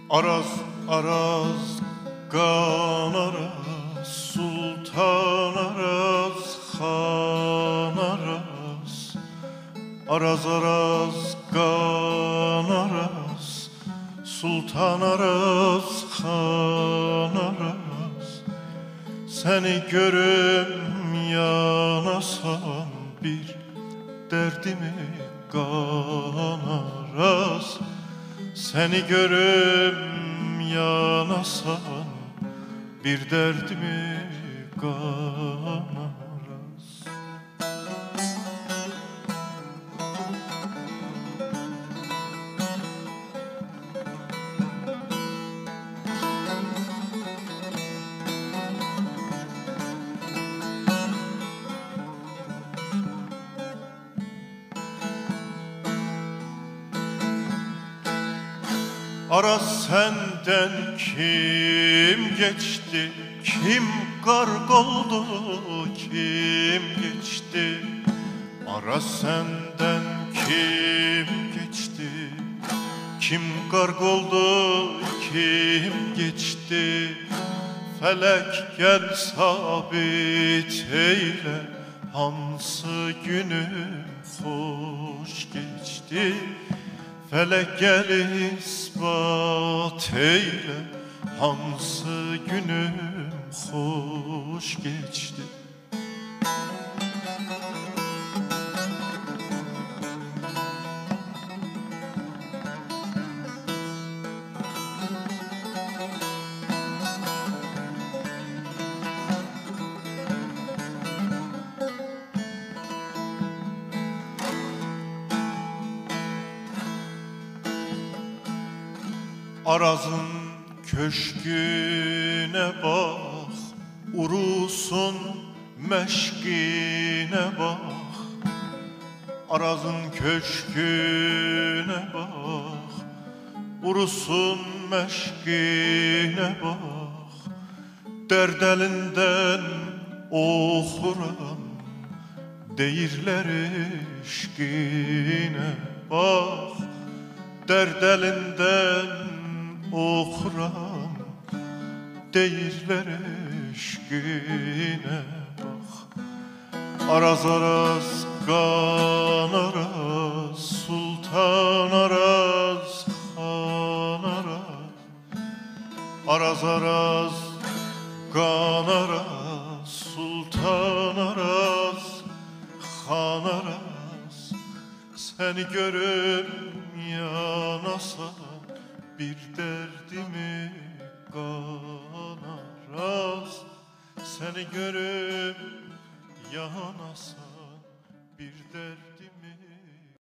Araz araz kan araz, sultan araz, han araz. Araz araz kan araz, sultan araz, han araz. Seni görüm yanasan bir derdimi kan araz. Seni görüm yanasan bir derdimi kan araz. Araz senden kim geçti, kim gark oldu, kim geçti? Araz senden kim geçti, kim gark oldu, kim geçti? Felek gel sabit eyle, hansı günüm hoş geçti? Felek gel ispat eyle, hansı günüm hoş geçti? Araz'ın köşküne bak, urusun meşkine bak. Araz'ın köşküne bak, urusun meşkine bak. Derd elinden okuram, deyirler eşkine bak. Derd elinden okuram, deyirler eşkine bak. Araz araz kan araz, sultan araz, han araz. Araz araz kan araz, sultan araz, han araz. Seni görüm yanasan bir derdimi kan araz. Seni görüm yanasan bir derdimi